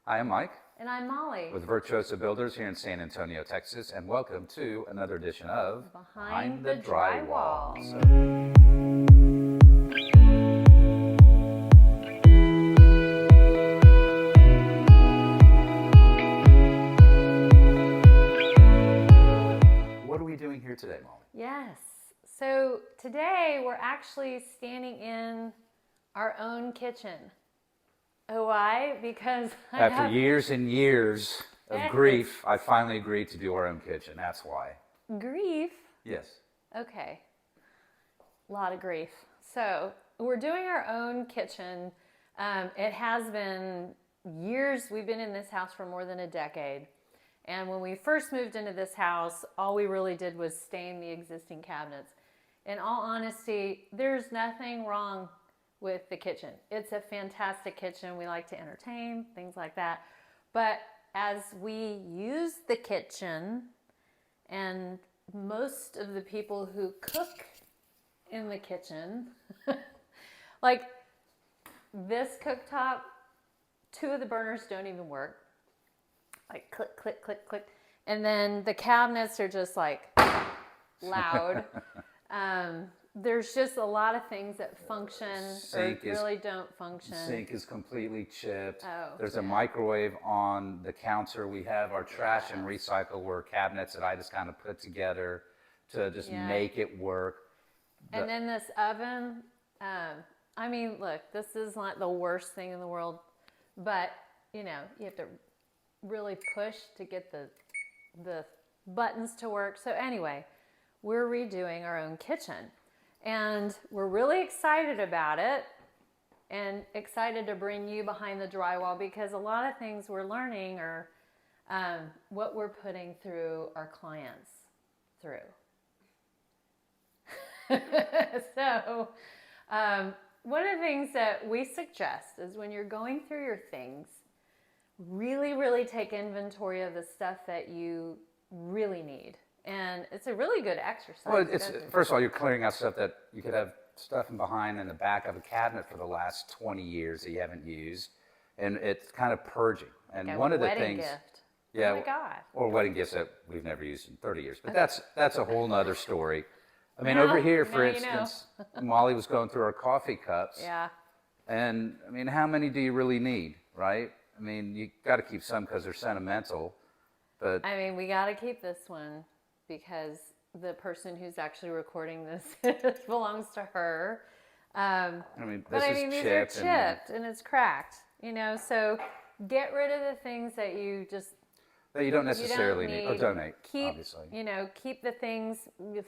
Hi, I'm Mike And I'm Molly. with Virtuoso Builders here in San Antonio, Texas, and welcome to another edition of Behind the Drywall. What are we doing here today, Molly? Yes. So today we're actually standing in our own kitchen. Oh, why? Because After years and years of grief, I finally agreed to do our own kitchen. That's why. Grief? Yes. Okay. A lot of grief. So we're doing our own kitchen. It has been years. We've been in this house for more than a decade. And when we first moved into this house, all we really did was stain the existing cabinets. In all honesty, there's nothing wrong with the kitchen. It's a fantastic kitchen. We like to entertain, things like that. But as we use the kitchen, and most of the people who cook in the kitchen, like this cooktop, 2 of the burners don't even work. Like click, click, click, click. And then the cabinets are just like loud. There's just a lot of things that function or really don't function. Sink is completely chipped. Oh, There's a microwave on the counter. We have our trash and recycle were cabinets that I just kind of put together to just make it work. And then this oven, I mean, look, this is not the worst thing in the world, but you know, you have to really push to get the buttons to work. So anyway, we're redoing our own kitchen. And we're really excited about it and excited to bring you behind the drywall because a lot of things we're learning are what we're putting through our clients through. So one of the things that we suggest is when you're going through your things, really take inventory of the stuff that you really need. And it's a really good exercise. Well, first of all, you're clearing out stuff that you could have stuff in behind in the back of a cabinet for the last 20 years that you haven't used. And it's kind of purging. And like one of the wedding things... gift. Yeah, oh my God. Or wedding gifts that we've never used in 30 years. But that's a whole nother story. I mean, over here, for instance, Molly was going through our coffee cups. Yeah. And, I mean, how many do you really need, right? I mean, you got to keep some because they're sentimental. But I mean, we got to keep this one because the person who's actually recording this belongs to her. I mean, these are chipped and it's cracked, you know, so get rid of the things that you just... That you don't necessarily need. Or donate, keep, obviously. You know, keep the things, a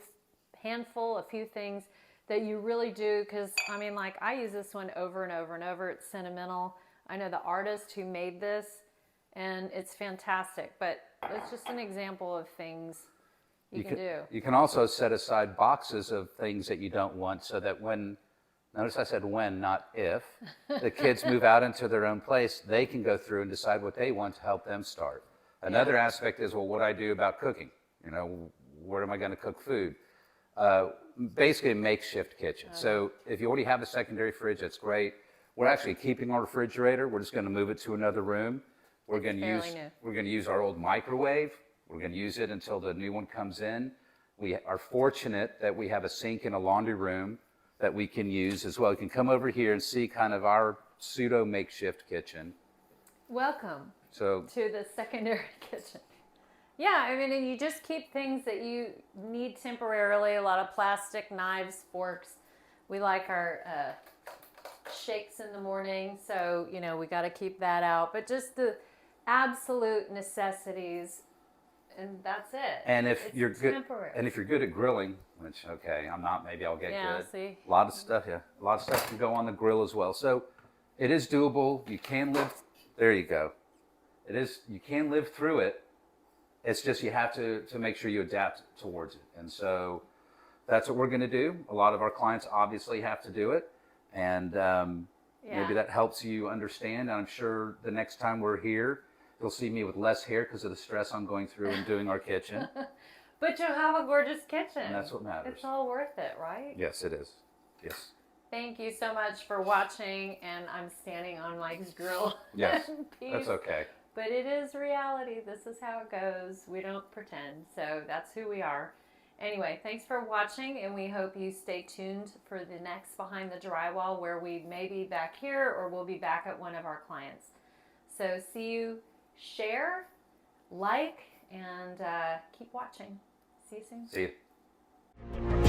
few things that you really do, because, I mean, like, I use this one over and over and over. It's sentimental. I know the artist who made this, and it's fantastic, but it's just an example of things you can do. You can also set aside boxes of things that you don't want so that when, notice I said when, not if, the kids move out into their own place, they can go through and decide what they want to help them start. Another aspect is, well, what do I do about cooking? You know, where am I going to cook food? Basically a makeshift kitchen. So if you already have a secondary fridge, that's great. We're actually keeping our refrigerator. We're just going to move it to another room. We're going to use our old microwave. We're going to use it until the new one comes in. We are fortunate that we have a sink and a laundry room that we can use as well. You can come over here and see kind of our pseudo makeshift kitchen. Welcome to the secondary kitchen. Yeah, I mean, and you just keep things that you need temporarily, a lot of plastic, knives, forks. We like our shakes in the morning, so, you know, we got to keep that out. But just the absolute necessities, and that's it. And if you're good at grilling, which, okay, I'm not, maybe I'll get good. See? A lot of stuff can go on the grill as well. So it is doable. You can live, there you go. You can live through it. It's just you have to make sure you adapt towards it. And so that's what we're going to do. A lot of our clients obviously have to do it. And maybe that helps you understand. I'm sure the next time we're here, you'll see me with less hair because of the stress I'm going through and doing our kitchen. But you'll have a gorgeous kitchen. And that's what matters. It's all worth it, right? Yes, it is. Yes. Thank you so much for watching, and I'm standing on Mike's grill. Yes, piece. that's okay. But it is reality. This is how it goes. We don't pretend. So that's who we are. Anyway, thanks for watching, and we hope you stay tuned for the next Behind the Drywall, where we may be back here or we'll be back at one of our clients. So see you, share, like, and keep watching. See you soon. See you.